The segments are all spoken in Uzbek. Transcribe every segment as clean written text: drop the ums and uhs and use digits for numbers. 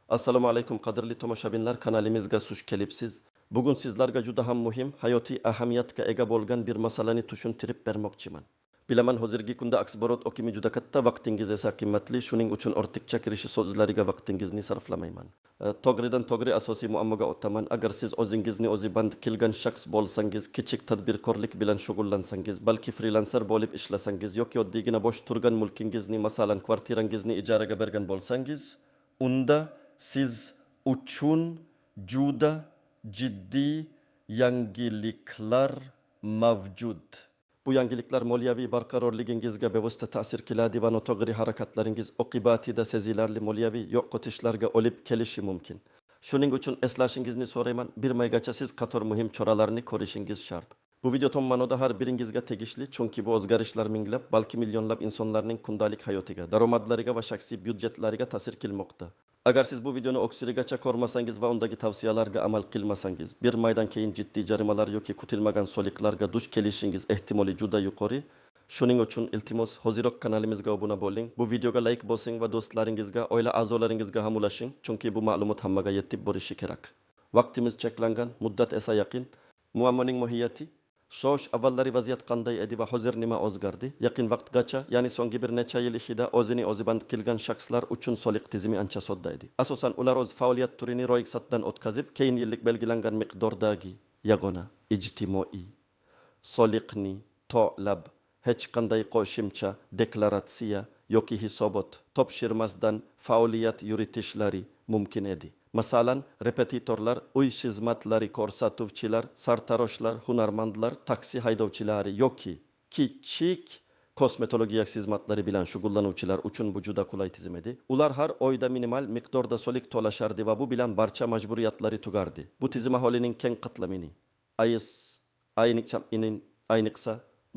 Assalomu alaykum qadrli tomoshabinlar, kanalimizga xush kelibsiz. Bugun sizlarga juda ham muhim, hayotiy ahamiyatga ega bo'lgan bir masalani tushuntirib bermoqchiman. Bilaman, hozirgi kunda aksborot okimi juda katta, vaqtingiz esa qimmatli, shuning uchun ortiqcha kirishi so'zlariga vaqtingizni sarflamayman. To'g'ridan to'g'ri asosiy muammoga o'taman. Agar siz o'zingizni o'zi band kelgan shaxs bo'lsangiz, kichik tadbirkorlik bilan shug'ullansangiz, balki frilanser bo'lib ishlasangiz yoki oddiygina bo'sh turgan mulkingizni, masalan, kvartirangizni ijaraga bergan bo'lsangiz, unda siz uchun juda jiddiy yangiliklar mavjud. Bu yangiliklar moliyaviy barqarorligingizga bevosita ta'sir qiladi va noto'g'ri harakatlaringiz oqibatida sezilarli moliyaviy yo'qotishlarga olib kelishi mumkin. Shuning uchun eslashingizni so'rayman, bir maygacha siz qator muhim choralarni ko'rishingiz shart. Bu video tom ma'noda har biringizga tegishli, chunki bu o'zgarishlar minglab, balki millionlab insonlarning kundalik hayotiga, daromadlariga va shaxsiy byudjetlariga ta'sir qilmoqda. Agar siz bu videoni oxirigacha ko'rmasangiz va undagi tavsiyalarga amal qilmasangiz, bir maydan keyin jiddiy jarimalar yoki kutilmagan soliqlarga duch kelishingiz ehtimoli juda yuqori. Shuning uchun iltimos hoziroq kanalimizga obuna bo'ling. Bu videoga like bosing va do'stlaringizga, oila a'zolaringizga ham ulashing, chunki bu ma'lumot hammaga yetib borishi kerak. Vaqtimiz cheklangan, muddat esa yaqin. Muammoning mohiyati Shosh avvallari vaziyat qanday edi va hozir nima o'zgardi? Yaqin vaqtgacha, ya'ni so'nggi bir necha yil ichida o'zini o'zi band qilgan shaxslar uchun soliq tizimi ancha sodda edi. Asosan ular o'z faoliyat turini ro'yxatdan o'tkazib, keyin yillik belgilangan miqdordagi yagona ijtimoiy soliqni to'lab, hech qanday qo'shimcha deklaratsiya yoki hisobot topshirmasdan faoliyat yuritishlari mumkin edi. Masalan, repetitorlar, uy xizmatlari ko'rsatuvchilar, sartaroshlar, hunarmandlar, taksi haydovchilari yoki kichik kosmetologiya xizmatlari bilan shug'ullanuvchilar uchun bu juda qulay tizim edi. Ular har oyda minimal miqdorda soliq to'lashardi va bu bilan barcha majburiyatlari tugardi. Bu tizim aholining keng qatlamini, ayniqsa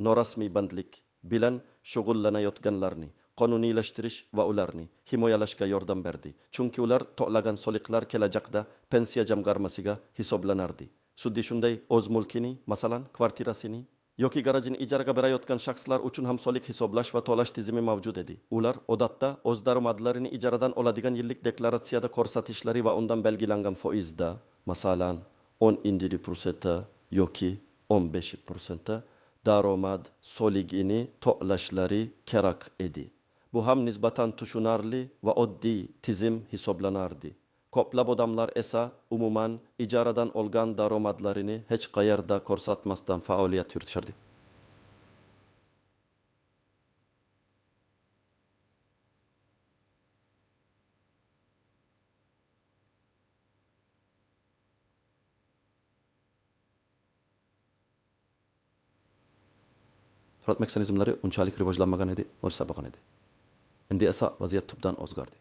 norasmiy bandlik bilan shug'ullanayotganlarni qonuniylashtirish va ularni himoyalashga yordam berdi. Chunki ular to'lagan soliqlar kelajakda pensiya jamg'armasiga hisoblanardi. Suddi shunday o'z mulkini, masalan, kvartirasini yoki garajini ijaraga berayotgan shaxslar uchun ham soliq hisoblash va to'lash tizimi mavjud edi. Ular odatda o'z daromadlarini ijaradan oladigan yillik deklaratsiyada ko'rsatishlari va undan belgilangan foizda, masalan, 17% yoki 15% daromad soligini to'lashlari kerak edi. Bu ham nisbatan tushunarli va oddiy tizim hisoblanardi. Ko'plab odamlar esa umuman ijaradan olgan daromadlarini hech qayerda ko'rsatmasdan faoliyat yuritishardi. Fiyat mexanizmlari unchalik rivojlanmagan edi, o'rsabagan edi. Endi esa vaziyat tubdan o'zgardi.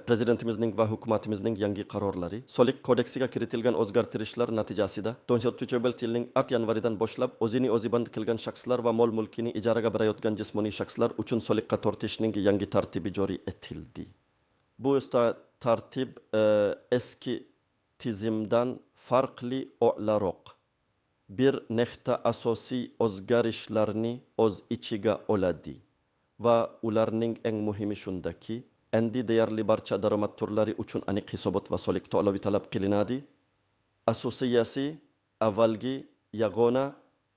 Prezidentimizning va hukumatimizning yangi qarorlari, soliq kodeksiga kiritilgan o'zgartirishlar natijasida 2014-yilning yanvaridan boshlab o'zini o'zi band qilgan shaxslar va mol mulkini ijaraga berayotgan jismoniy shaxslar uchun soliqqa tortishning yangi tartibi joriy etildi. Bu tartib eski tizimdan farqli o'laroq bir nechta asosiy o'zgarishlarni o'z ichiga oladi va ularning eng muhimi shundaki, endi deyarli barcha daromad turlari uchun aniq hisobot va soliq to'lovi talab qilinadi. Asosiyasi avvalgi yagona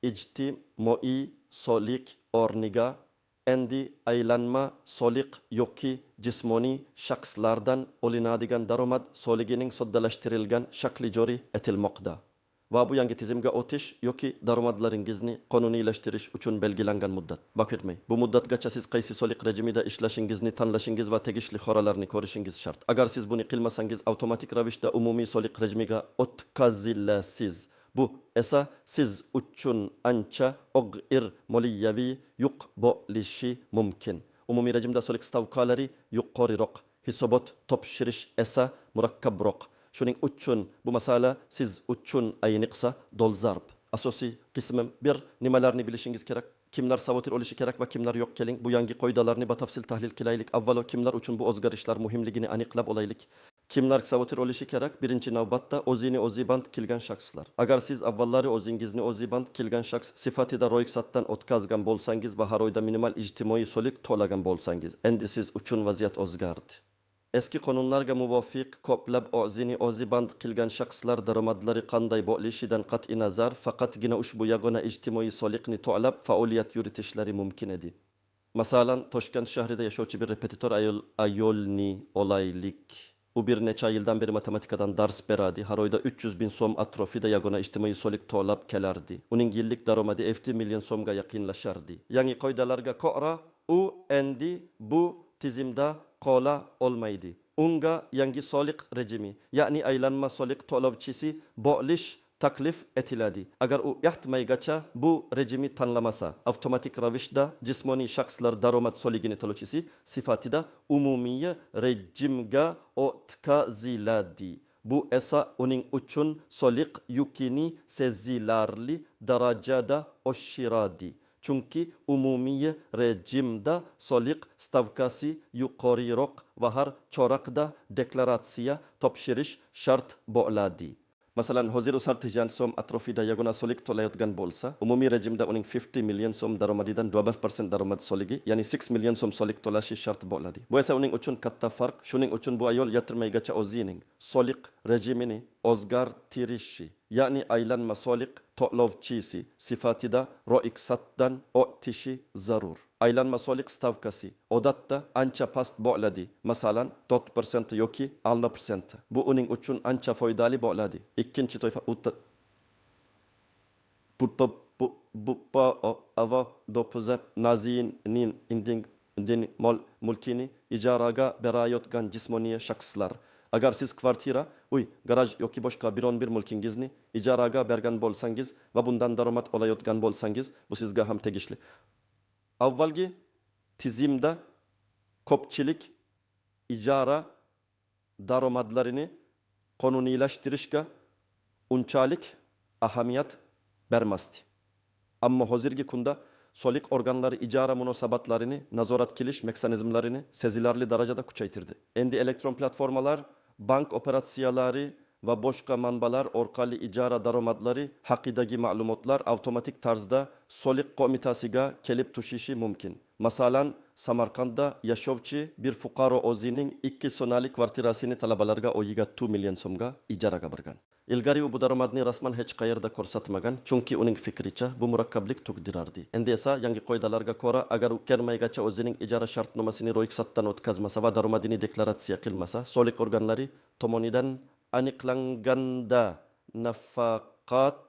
ijtimoiy soliq o'rniga endi aylanma soliq yoki jismoniy shaxslardan olinadigan daromad soligining soddalashtirilgan shakli joriy etilmoqda. Va bu yangi tizimga o'tish yoki daromadlaringizni qonuniylashtirish uchun belgilangan muddat. Vaqt o'tmay, bu muddatgacha siz qaysi soliq rejimida ishlashingizni tanlashingiz va tegishli xoralarni ko'rishingiz shart. Agar siz buni qilmasangiz, avtomatik ravishda umumiy soliq rejimiga o'tkazilasiz. Bu esa siz uchun ancha og'ir moliyaviy yuk bo'lishi mumkin. Umumiy rejimda soliq stavkalari yuqoriroq, hisobot topshirish esa murakkabroq. Shuning uchun bu masala siz uchun ayniqsa dolzarb. Asosiy qismim bir, nimalarni bilishingiz kerak, kimlar savotir olishi kerak va kimlar yo'q. Keling, bu yangi qoidalarni batafsil tahlil qilaylik. Avvalo kimlar uchun bu o'zgarishlar muhimligini aniqlab olaylik. Kimlar savotir olishi kerak? Birinchi navbatda o'zini o'zi band qilgan shaxslar. Agar siz avvallari o'zingizni o'zi band qilgan shaxs sifatida ro'yxatdan o'tkazgan bo'lsangiz va har oyda minimal ijtimoiy soliq to'lagan bo'lsangiz, endi siz uchun vaziyat o'zgardi. eski qonunlarga muvofiq ko'plab o'zi band qilgan shaxslar daromadlari qanday bo'lishidan qat'iy nazar faqatgina ushbu yagona ijtimoiy soliqni to'lab faoliyat yuritishlari mumkin edi. Masalan, Toshkent shahrida yashovchi bir repetitor ayolni olaylik. U bir necha yildan beri matematikadan dars beradi. Har oyda 300 bin so'm atrofida yagona ijtimoiy soliq to'lab kelardi. Uning yillik daromadi 50 million so'mga yaqinlashardi. Yangi qoidalarga ko'ra u endi bu tizimda qola olmaydi. Unga yangi soliq rejimi, ya'ni aylanma soliq to'lovchisi bo'lish taklif etiladi. Agar u yahtimaygacha bu rejimi tanlamasa, avtomatik ravishda jismoniy shaxslar daromad soligini to'lovchisi sifatida umumiy rejimga o'tkaziladi. Bu esa uning uchun soliq yukini sezilarli darajada oshiradi. Chunki umumiy rejimda soliq stavkasi yuqoriroq va har chorakda deklaratsiya topshirish shart bo'ladi. Masalan, hozir u 100 so'm atrofida yagona soliq to'layotgan bo'lsa, umumiy rejimda uning 50 million so'm daromadidan 12% daromad soligi, ya'ni 6 million so'm soliq to'lashi shart bo'ladi. Bu esa uning uchun katta farq. Shuning uchun bu ayol yatirmaygacha o'zining soliq rejimini o'zgartirishi, ya'ni aylanma soliq to'lovchisi sifatida ro'yxatdan o'tishi zarur. Aylanma soliq stavkasi odatda ancha past bo'ladi. Masalan, 4% yoki 6%. Bu uning uchun ancha foydali bo'ladi. Ikkinchi toifa mol mulkini ijaraga berayotgan jismoniy shaxslar. Agar siz kvartira, garaj yoki boshqa biron bir mulkingizni ijaraga bergan bo'lsangiz va bundan daromad olayotgan bo'lsangiz, bu sizga ham tegishli. Avvalgi tizimda ko'pchilik ijara daromadlarini qonuniylashtirishga unchalik ahamiyat bermasdi. Ammo hozirgi kunda soliq organlari ijara munosabatlarini nazorat qilish mexanizmlarini sezilarli darajada kuchaytirdi. Endi elektron platformalar, bank operatsiyalari va boshqa manbalar orqali ijara daromadlari haqidagi ma'lumotlar avtomatik tarzda soliq qo'mitasiga kelib tushishi mumkin. Masalan, Samarqandda yashovchi bir fuqaro o'zining 2 xonali kvartirasini talabalarga oyiga 2 million so'mga ijaraga bergan. Ilgari u bu daromadni rasman hech qayerda ko'rsatmagan, chunki uning fikricha bu murakkablik tug'dirardi. Endi esa yangi qoidalarga ko'ra, agar u kelmaygacha o'zining ijara shartnomasini ro'yxatdan o'tkazmasa va daromadini deklaratsiya qilmasa, soliq organlari tomonidan aniqlanganda nafaqat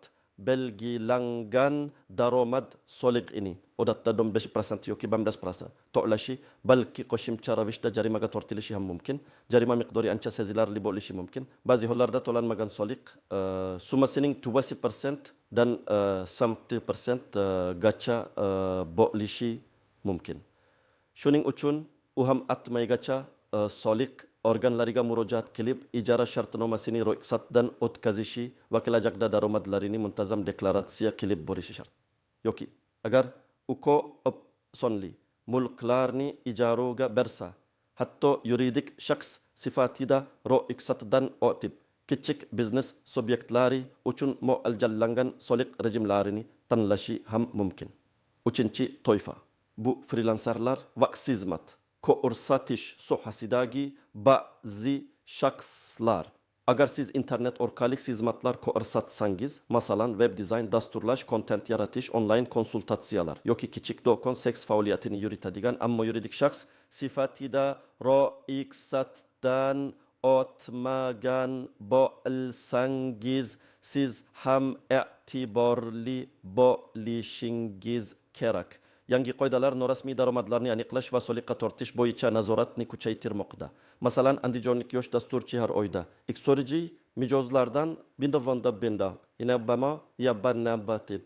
belgilangan daromad soliqini odatda 15% yoki 15% to'lashi, balki qo'shimcha ravishda jarimaga tortilishi ham mumkin. Jarima miqdori ancha sezilarli bo'lishi mumkin. Ba'zi hollarda to'lanmagan soliq summasining 20% dan 70% gacha bo'lishi mumkin. Shuning uchun u ham atmaygacha soliq organlariga murojaat qilib, ijara shartnomasini ro'yxatdan o'tkazishi va kelajakda daromadlarini muntazam deklaratsiya qilib borishi shart. Yoki agar u sonli mulklarni ijaroga bersa, hatto yuridik shaxs sifatida ro'yxatdan o'tib, kichik biznes subyektlari uchun mo'ljallangan soliq rejimlarini tanlashi ham mumkin. Uchinchi toifa bu freelancerlar va xizmat ko'rsatish sohasidagi ba'zi shaxslar. Agar siz internet orqali xizmatlar ko'rsatsangiz, masalan, web dizayn, dasturlash, kontent yaratish, onlayn konsultatsiyalar yoki kichik do'kon seks faoliyatini yuritadigan, ammo yuridik shaxs sifatida ro'yxatdan o'tmagan bo'lsangiz, siz ham e'tiborli bo'lishingiz kerak. Yangi qoidalar norasmiy daromadlarni aniqlash va soliqqa tortish bo'yicha nazoratni kuchaytirmoqda. Masalan, andijonlik yosh dasturchi har oyda iqtisodiy mijozlardan binda inabama yabannabatin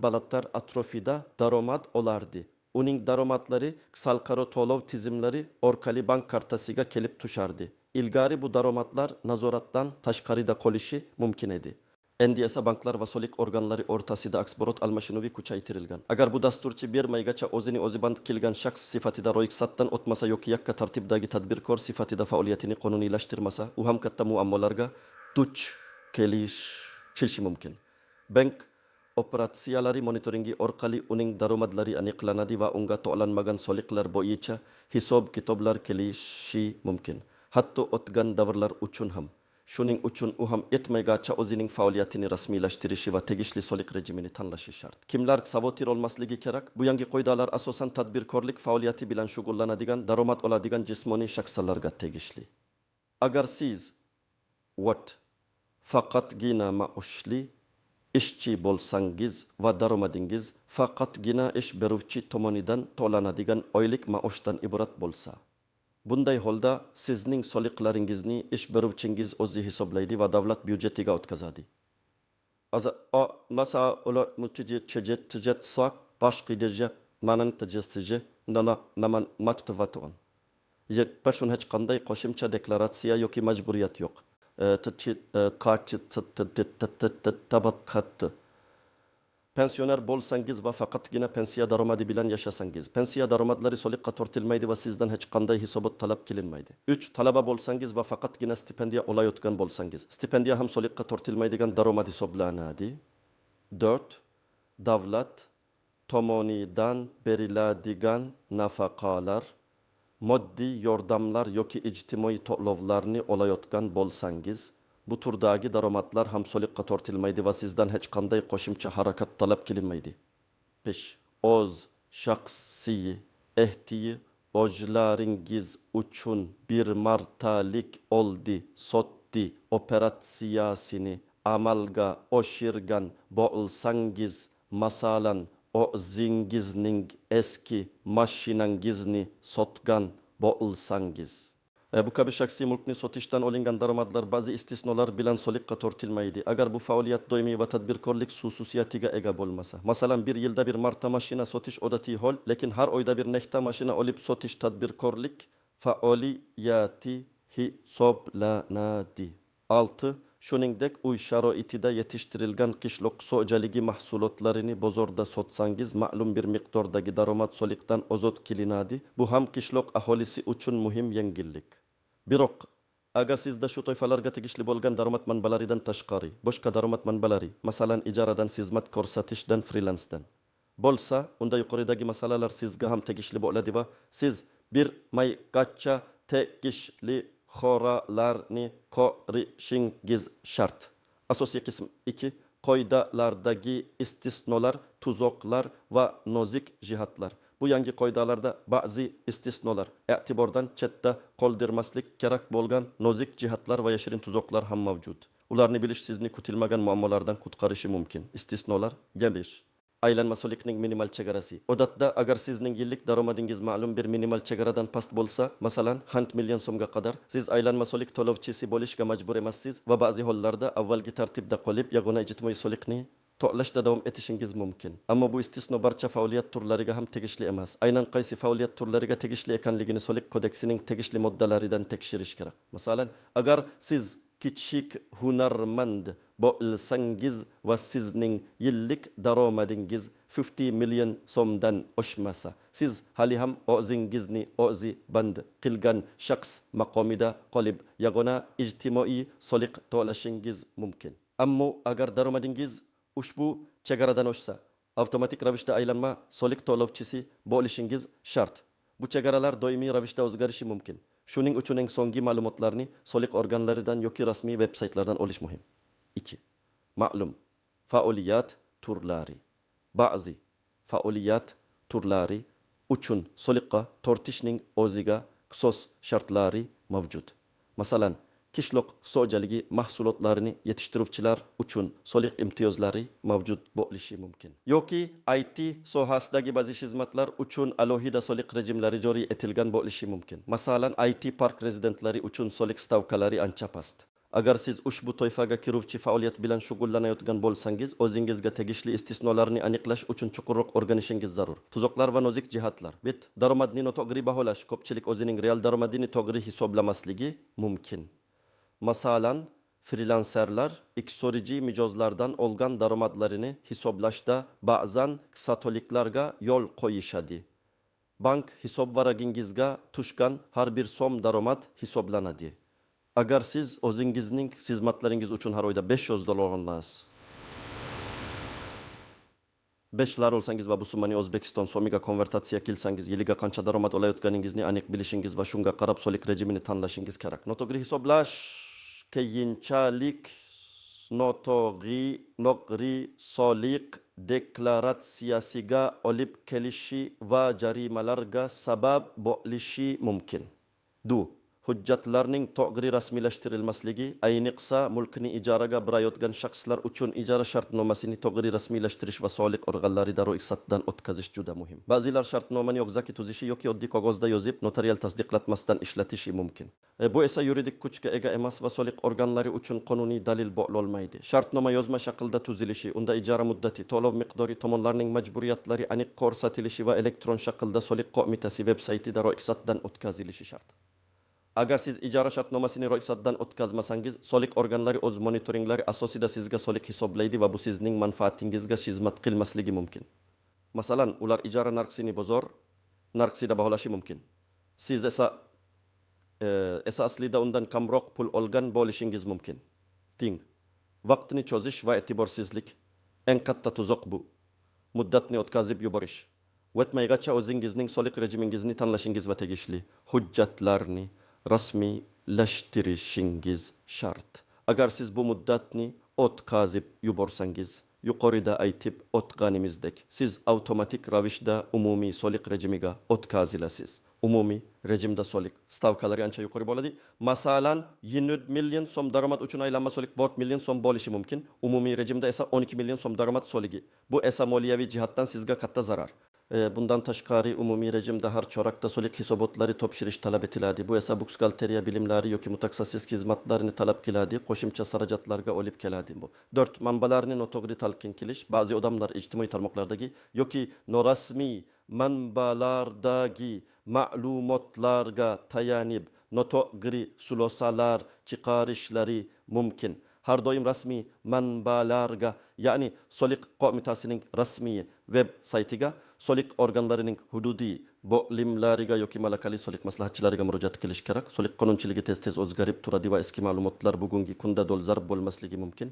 balatlar atrofida daromad olardi. Uning daromadlari xalqaro to'lov tizimlari orqali bank kartasiga kelib tushardi. Ilgari bu daromadlar nazoratdan tashqarida qolishi mumkin edi. Endi esa banklar va soliq organlari o'rtasida aksborot almashinuvi kuchaytirilgan. Agar bu dasturchi bermaygacha o'zi band qilgan shaxs sifatida ro'yxatdan o'tmasa yoki yakka tartibdagi tadbirkor sifatida faoliyatini qonuniylashtirmasa, u ham katta muammolarga duch kelishi mumkin. Bank operatsiyalari monitoringi orqali uning daromadlari aniqlanadi va unga to'lanmagan soliqlar bo'yicha hisob kitoblar kelishi mumkin. Hatto o'tgan davrlar uchun ham. Shuning uchun u ham etmaygacha o'zining faoliyatini rasmiylashtirishi va tegishli soliq rejimini tanlashi shart. Kimlar savotir olmasligi kerak? Bu yangi qoidalar asosan tadbirkorlik faoliyati bilan shug'ullanadigan, daromad oladigan jismoniy shaxslarga tegishli. Agar siz faqatgina maoshli ishchi bo'lsangiz va daromadingiz faqatgina ish beruvchi tomonidan to'lanadigan oylik maoshdan iborat bo'lsa, bunday holda sizning soliqlaringizni ish beruvchingiz o'zi hisoblaydi va davlat byudjetiga o'tkazadi. Mesela ular müttejet sak başqideje manan tejestije naman matvatun. Person hech qanday qo'shimcha deklaratsiya yoki majburiyat yo'q. Pensioner bo'lsangiz va faqatgina pensiya daromadi bilan yashasangiz, pensiya daromadlari soliqqa tortilmaydi va sizdan hech qanday hisobot talab qilinmaydi. 3. Talaba bo'lsangiz va faqatgina stipendiya olayotgan bo'lsangiz, stipendiya ham soliqqa tortilmaydigan daromad hisoblanadi. 4. Davlat tomonidan beriladigan nafaqalar, moddiy yordamlar yoki ijtimoiy to'lovlarni olayotgan bo'lsangiz, bu turdagi daromadlar ham soliqqa tortilmaydi va sizdan hech qanday qo'shimcha harakat talab qilinmaydi. 5. O'z shaxsiy ehtiyojlaringiz uchun bir martalik oldi-sotdi operatsiyasini amalga oshirgan bo'lsangiz, masalan, o'zingizning eski mashinangizni sotgan bo'lsangiz, bu kabi shaxsiy mulkni sotishdan olingan daromadlar ba'zi istisnolar bilan soliqqa tortilmaydi. Agar bu faoliyat doimiy va tadbirkorlik xususiyatiga ega bo'lmasa. Masalan, bir yilda bir marta mashina sotish odatiy hol, lekin har oyda bir nechta mashina olib sotish tadbirkorlik faoliyati hisoblanadi. 6. Shuningdek, uy sharoitida yetishtirilgan qishloq xo'jaligi mahsulotlarini bozorda sotsangiz, ma'lum bir miqdordagi daromad soliqdan ozod qilinadi. Bu ham qishloq aholisi uchun muhim yengillik. Biroq, agar sizda shu toifalarga tegishli bo'lgan daromad manbalaridan tashqari, boshqa daromad manbalari, masalan, ijaradan, xizmat ko'rsatishdan, freelansdan bo'lsa, unda yuqoridagi masalalar sizga ham tegishli bo'ladi va siz bir maygacha tegishli xoralarni ko'rishingiz shart. Asosiy qism 2. Qoidalardagi istisnolar, tuzoqlar va nozik jihatlar. Bu yangi qoidalarda ba'zi istisnolar, e'tibordan chetda qoldirmaslik kerak bo'lgan nozik jihatlar va yashirin tuzoqlar ham mavjud. Ularni bilish sizni kutilmagan muammolardan qutqarishi mumkin. Istisnolar: 5. Aylanma soliqning minimal chegarasi. Odatda agar sizning yillik daromadingiz ma'lum bir minimal chegaradan past bo'lsa, masalan, 100 million so'mga qadar, siz aylanma soliq to'lovchisi bo'lishga majbur emassiz va ba'zi hollarda avvalgi tartibda qolib, yagona ijtimoiy soliqni to'lashda davom etishingiz mumkin. Ammo bu istisno barcha faoliyat turlariga ham tegishli emas. Aynan qaysi faoliyat turlariga tegishli ekanligini soliq kodeksining tegishli moddalaridan tekshirish kerak. Masalan, agar siz kichik hunarmand bo'lsangiz va sizning yillik daromadingiz 50 million so'mdan oshmasa, siz hali ham o'zingizni o'zi band qilgan shaxs maqomida qolib, yagona ijtimoiy soliq to'lashingiz mumkin. Ammo agar daromadingiz ushbu chegaradan oshsa, avtomatik ravishda aylanma soliq to'lovchisi bo'lishingiz shart. Bu chegaralar doimiy ravishda o'zgarishi mumkin. Shuning uchun eng so'nggi ma'lumotlarni soliq organlaridan yoki rasmiy veb-saytlardan olish muhim. 2. Ma'lum faoliyat turlari. Ba'zi faoliyat turlari uchun soliqqa tortishning o'ziga xusus shartlari mavjud. Masalan, qishloq xo'jaligi mahsulotlarini yetishtiruvchilar uchun soliq imtiyozlari mavjud bo'lishi mumkin. Yoki IT sohasidagi ba'zi xizmatlar uchun alohida soliq rejimlari joriy etilgan bo'lishi mumkin. Masalan, IT park rezidentlari uchun soliq stavkalari ancha past. Agar siz ushbu toifaga kiruvchi faoliyat bilan shug'ullanayotgan bo'lsangiz, o'zingizga tegishli istisnolarni aniqlash uchun chuqurroq o'rganishingiz zarur. Tuzoqlar va nozik jihatlar. Daromadni noto'g'ri baholash. Ko'pchilik o'zining real daromadini to'g'ri hisoblamasligi mumkin. Masalan, freelanserlar iqtisodiy mijozlardan olgan daromadlarini hisoblashda ba'zan qisatoliklarga yo'l qo'yishadi. Bank hisob varagingizga tushgan har bir so'm daromad hisoblanadi. Agar siz o'zingizning xizmatlaringiz uchun har oyda $500 olsangiz, 5 olsangiz va bu summani O'zbekiston so'miga konvertatsiya qilsangiz yiliga qancha daromad olayotganingizni aniq bilishingiz va shunga qarab soliq rejimini tanlashingiz kerak. Notogri hisoblash keyinchalik notogri soliq deklaratsiyasiga olib kelishi va jarimalarga sabab bo'lishi mumkin. Hujjatlarning to'g'ri rasmiylashtirilmasligi, ayniqsa mulkni ijaraga berayotgan shaxslar uchun ijara shartnomasini to'g'ri rasmiylashtirish va soliq organlarida ro'yxatdan o'tkazish juda muhim. Ba'zilar shartnomani og'zaki tuzishi yoki oddiy qog'ozda yozib, notarial tasdiqlatmasdan ishlatishi mumkin. Bu esa yuridik kuchga ega emas va soliq organlari uchun qonuniy dalil bo'lolmaydi. Shartnoma yozma shaklda tuzilishi, unda ijara muddati, to'lov miqdori, tomonlarning majburiyatlari aniq ko'rsatilishi va elektron shaklda soliq qo'mitasi veb-saytida ro'yxatdan o'tkazilishi shart. Agar siz ijara shartnomasini ro'yxatdan o'tkazmasangiz, soliq organlari o'z monitoringlari asosida sizga soliq hisoblaydi va bu sizning manfaatingizga xizmat qilmasligi mumkin. Masalan, ular ijara narxini bozor narxida baholashi mumkin. Siz esa aslida undan kamroq pul olgan bo'lishingiz mumkin. Vaqtni cho'zish va e'tiborsizlik eng katta tuzoq bu. Muddatni o'tkazib yuborish. O'tmaygacha o'zingizning soliq rejimingizni tanlashingiz va tegishli hujjatlarni rasmiylashtirishingiz shart. Agar siz bu muddatni o'tkazib yuborsangiz, yuqorida aytib o'tganimizdek, siz avtomatik ravishda umumiy soliq rejimiga o'tkazilasiz. Umumiy rejimda soliq stavkalari ancha yuqori bo'ladi. Masalan, 20 million so'm daromad uchun aylanma soliq 4 million so'm bo'lishi mumkin. Umumiy rejimda esa 12 million so'm daromad soligi. Bu esa moliyaviy jihatdan sizga katta zarar. Bundan tashqari umumiy rejimda har chorakda soliq hisobotlari topshirish talab etiladi. Bu esa buxgalteriya bilimlari yoki mutaxassis xizmatlarini talab qiladi, qo'shimcha xarajatlarga olib keladi bu. 4. Manbalarni noto'g'ri talqin qilish. Ba'zi odamlar ijtimoiy tarmoqlardagi yoki norasmiy manbalardagi ma'lumotlarga tayanib noto'g'ri xulosalar chiqarishlari mumkin. Har doim rasmiy manbalarga, ya'ni soliq qo'mitasining rasmiy web saytiga, soliq organlarining hududiy bo'limlariga yoki malakali soliq maslahatchilariga murojaat qilish kerak. Soliq qonunchiligi tez o'zgarib turadi va eski ma'lumotlar bugungi kunda dolzarb bo'lmasligi mumkin.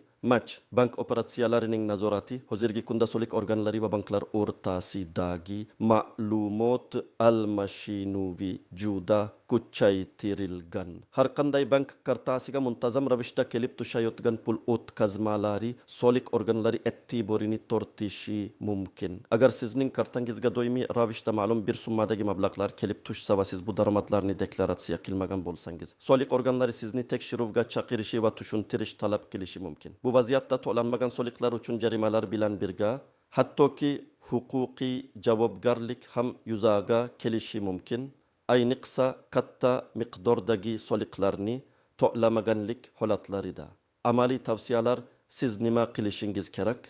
Bank operatsiyalarining nazorati, hozirgi kunda soliq organlari va banklar o'rtasidagi ma'lumot almashinuvi juda kuchaytirilgan. Har qanday bank kartasiga muntazam ravishda kelib tushayotgan pul o'tkazmalari soliq organlari e'tiborini tortishi mumkin. Agar sizning kartangizga doimiy ravishda ma'lum bir summadagi mablag'lar kelib tushsa va siz bu daromadlarni deklaratsiya qilmagan bo'lsangiz, soliq organlari sizni tekshiruvga chaqirishi va tushuntirish talab qilishi mumkin. Bu vaziyatda to'lanmagan soliqlar uchun jarimalar bilan birga hattoki huquqiy javobgarlik ham yuzaga kelishi mumkin. Ayniqsa katta miqdordagi soliqlarni to'lamaganlik holatlarida. Amaliy tavsiyalar, siz nima qilishingiz kerak?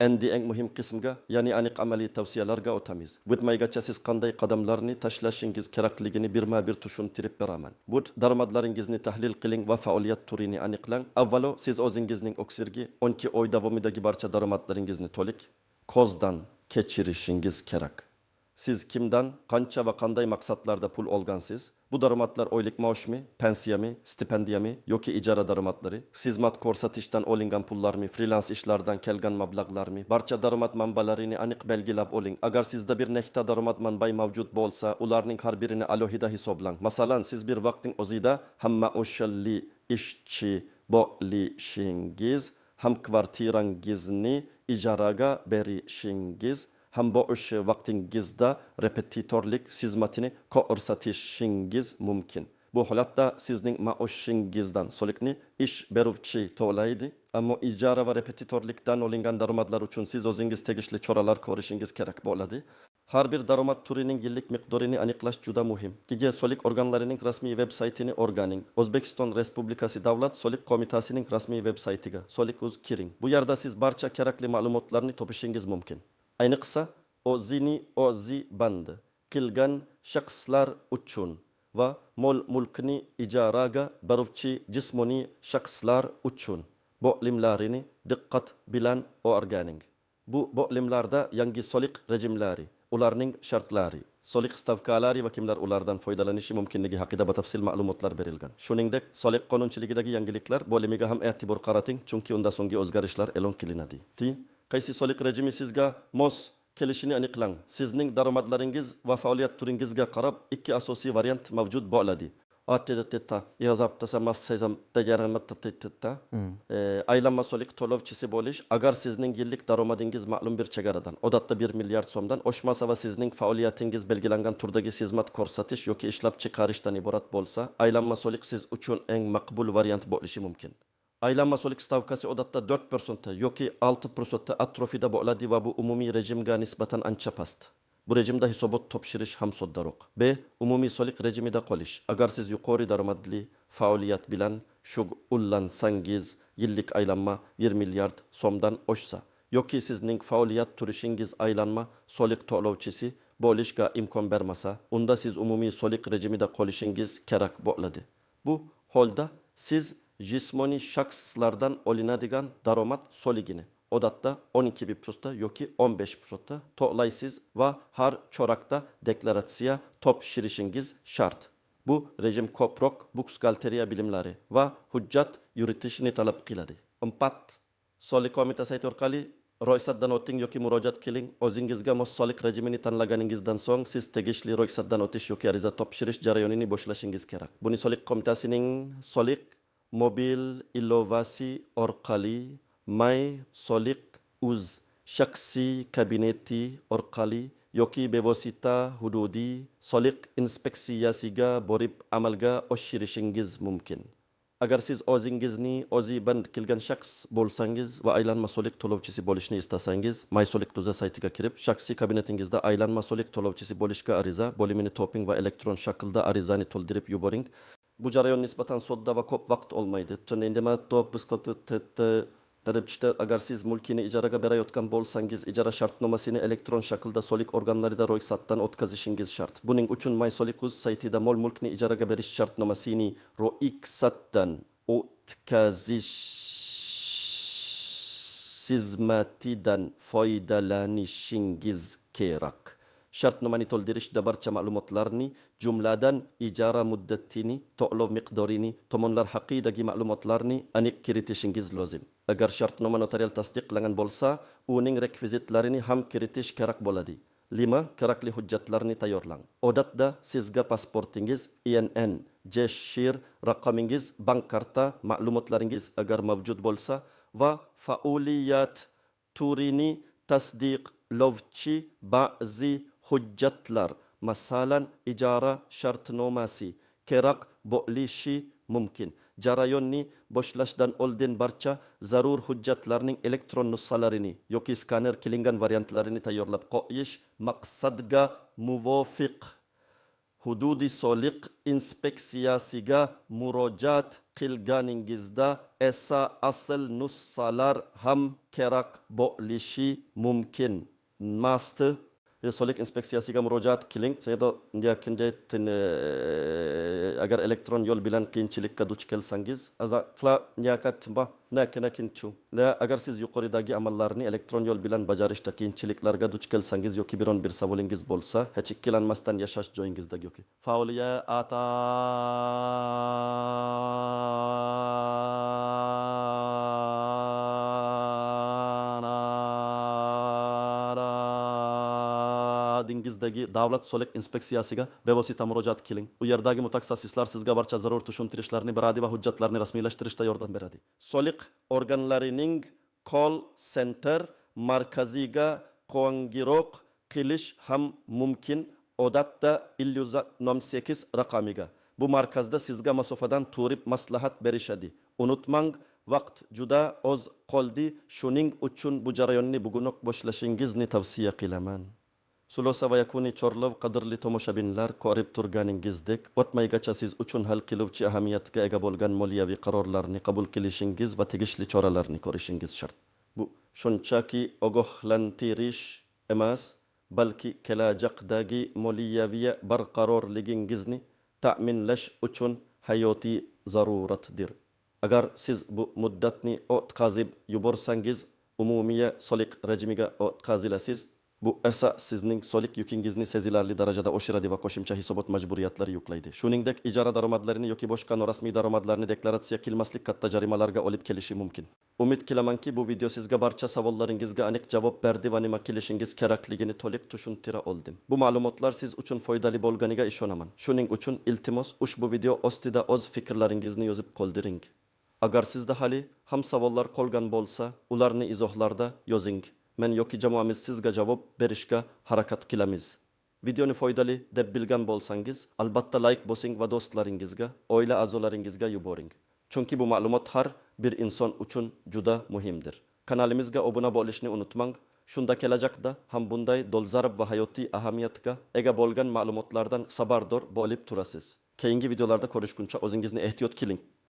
Endi eng muhim qismga, ya'ni aniq amaliy tavsiyalarga o'tamiz. O'tmaygacha siz qanday qadamlarni tashlashingiz kerakligini birma-bir tushuntirib beraman. Bu daromadlaringizni tahlil qiling va faoliyat turini aniqlang. Avvalo, siz o'zingizning oksirgi 12 oy davomidagi barcha daromadlaringizni to'liq ko'zdan kechirishingiz kerak. Siz kimdan, qancha va qanday maqsadlarda pul olgansiz? Bu daromadlar oylik maoshmi, pensiyami, stipendiyami yoki ijara daromadlari? Xizmat ko'rsatishdan olingan pullarmi, freelans ishlardan kelgan mablag'larmi? Barcha daromad manbalarini aniq belgilab oling. Agar sizda bir nechta daromad manbai mavjud bo'lsa, ularning har birini alohida hisoblang. Masalan, siz bir vaqtning o'zida hamma o'shalli ishchi bo'lishingiz, ham kvartirangizni ijaraga berishingiz, ham bu o'sha vaqtingizda repetitorlik xizmatini ko'rsatishingiz mumkin. Bu holatda sizning maoshingizdan soliqni ish beruvchi to'laydi, ammo ijara va repetitorlikdan olingan daromadlar uchun siz o'zingiz tegishli choralar ko'rishingiz kerak bo'ladi. Har bir daromad turining yillik miqdorini aniqlash juda muhim. Soliq organlarining rasmiy web saytini o'rganing. O'zbekiston Respublikasi Davlat soliq qo'mitasining rasmiy web saytiga soliq.uz kiring. Bu yerda siz barcha kerakli ma'lumotlarni topishingiz mumkin. Ayniqsa o'zi bandi qilgan shaxslar uchun va mulkni ijaraga beruvchi jismoniy shaxslar uchun bo'limlarini diqqat bilan o'rganing. Bu bo'limlarda yangi soliq rejimlari, ularning shartlari, soliq stavkalari va kimlar ulardan foydalanishi mumkinligi haqida batafsil ma'lumotlar berilgan. Shuningdek, soliq qonunchiligidagi yangiliklar bo'limiga ham e'tibor qarating, chunki unda so'nggi o'zgarishlar e'lon qilinadi. Qaysi soliq rejimi sizga mos kelishini aniqlang. Sizning daromadlaringiz va faoliyat turingizga qarab ikki asosiy variant mavjud bo'ladi. ATTT yazapta samas sezam tajaramatta aylanma soliq to'lovchisi bo'lish agar sizning yillik daromadingiz ma'lum bir chegaradan, odatda 1 milliard so'mdan oshmasa va sizning faoliyatingiz belgilangan turdagi xizmat ko'rsatish yoki ishlab chiqarishdan iborat bo'lsa, aylanma soliq siz uchun eng maqbul variant bo'lishi mumkin. Aylanma soliq stavkasi odatda 4% yoki 6% atrofida bo'ladi va bu umumiy rejimga nisbatan ancha past. Bu rejimda hisobot topshirish ham soddaroq. B. Umumiy soliq rejimida qolish. Agar siz yuqori daromadli faoliyat bilan shug'ullansangiz, yillik aylanma 1 milliard so'mdan oshsa yoki sizning faoliyat turishingiz aylanma soliq to'lovchisi bo'lishga imkon bermasa, unda siz umumiy soliq rejimida qolishingiz kerak bo'ladi. Bu holda siz jismoniy shaxslardan olinadigan daromad soligini odatda 12% yoki 15% to'laysiz va har chorakda deklaratsiya topshirishingiz shart. Bu rejim ko'proq buxgalteriya bilimlari va hujjat yuritishni talab qiladi. 4. Soliq qo'mitasi sayti orqali ro'yxatdan o'ting yoki murojaat qiling. O'zingizga mos soliq rejimini tanlaganingizdan so'ng siz tegishli ro'yxatdan o'tish yoki ariza topshirish jarayonini boshlashingiz kerak. Buni soliq qo'mitasining soliq mobil ilovasi orqali may soliq uz shaxsiy kabineti orqali yoki bevosita hududiy soliq inspeksiyasiga borib amalga oshirishingiz mumkin. Agar siz o'zingizni o'zi band qilgan shaxs bo'lsangiz va aylanma soliq to'lovchisi bo'lishni istasangiz, may soliq tuza saytiga kirib, shaxsiy kabinetingizda aylanma soliq to'lovchisi bo'lishga ariza bo'limini toping va elektron shaklda arizani to'ldirib yuboring. Bu jarayon nisbatan sodda va ko'p vaqt olmaydi. Agar siz mulkini ijaraga berayotgan bo'lsangiz, ijara shartnomasini elektron shaklda soliq organlarida ro'yxatdan o'tkazishingiz shart. Buning uchun may soliq uz saytida mol mulkni ijaraga berish shartnomasini ro'yxatdan o'tkazish xizmatidan foydalanishingiz kerak. Shartnomani to'ldirishda barcha ma'lumotlarni, jumladan ijara muddatini, to'lov miqdorini, tomonlar haqidagi ma'lumotlarni aniq kiritishingiz lozim. Agar shartnoma notarial tasdiqlangan bo'lsa, uning rekvizitlarini ham kiritish kerak bo'ladi. 5. Kerakli hujjatlarni tayyorlang. Odatda sizga pasportingiz, INN, JSHIR raqamingiz, bank karta ma'lumotlaringiz agar mavjud bo'lsa va faoliyat turini tasdiqlovchi ba'zi hujjatlar, masalan ijara shartnomasi kerak bo'lishi mumkin. Jarayonni boshlashdan oldin barcha zarur hujjatlarning elektron nusxalarini yoki skaner qilingan variantlarini tayyorlab qo'yish maqsadga muvofiq hududiy soliq inspeksiyasiga murojaat qilganingizda esa asl nusxalar ham kerak bo'lishi mumkin. Soliq inspeksiyasiga murojaat qiling. Agar elektron yo'l bilan qiyinchilikka duch kelsangiz, agar siz yuqoridagi amallarni elektron yo'l bilan bajarishda qiyinchiliklarga duch kelsangiz yoki biron bir savolingiz bo'lsa, hech ikkilanmasdan yashash joyingizdagi yoki faoliyat dingizdagi davlat soliq inspeksiyasiga bevosita murojaat qiling. U yerdagi mutaxassislar sizga barcha zarur tushuntirishlarni beradi va hujjatlarni rasmiylashtirishda yordam beradi. Soliq organlarining call center markaziga qo'ng'iroq qilish ham mumkin, odatda 108 raqamiga. Bu markazda sizga masofadan turib maslahat berishadi. Unutmang, vaqt juda oz qoldi. Shuning uchun bu jarayonni bugunoq boshlashingizni tavsiya qilaman. Sulosa va yakuniy chorlov qadrli tomoshabinlar, ko'rib turganingizdek, o'tmaygacha siz uchun hal qiluvchi ahamiyatga ega bo'lgan moliyaviy qarorlarni qabul qilishingiz va tegishli choralarni ko'rishingiz shart. Bu shunchaki ogohlantirish emas, balki kelajakdagi moliyaviy barqarorligingizni ta'minlash uchun hayotiy zaruratdir. Agar siz bu muddatni o'tkazib yuborsangiz, umumiy soliq rejimiga o'tkazilasiz. Bu esa sizning soliq yukingizni sezilarli darajada oshiradi va qo'shimcha hisobot majburiyatlari yuklaydi. Shuningdek, ijara daromadlarini yoki boshqa norasmiy daromadlarni deklaratsiya qilmaslik katta jarimalarga olib kelishi mumkin. Umid qilamanki, bu video sizga barcha savollaringizga aniq javob berdi va nima qilishingiz kerakligini to'liq tushuntira oldim. Bu ma'lumotlar siz uchun foydali bo'lganiga ishonaman. Shuning uchun iltimos ushbu video ostida o'z fikrlaringizni yozib qoldiring. Agar sizda hali ham savollar qolgan bo'lsa, ularni izohlarda yozing. Men yoki jamoamiz sizga javob berishga harakat qilamiz. Videoni foydali deb bilgan bo'lsangiz, albatta like bosing va do'stlaringizga, oila a'zolaringizga yuboring. Chunki bu ma'lumot har bir inson uchun juda muhimdir. Kanalimizga obuna bo'lishni unutmang. Shunda kelajakda ham bunday dolzarb va hayotiy ahamiyatga ega bo'lgan ma'lumotlardan xabardor bo'lib turasiz. Keyingi videolarda ko'rishguncha o'zingizni ehtiyot qiling.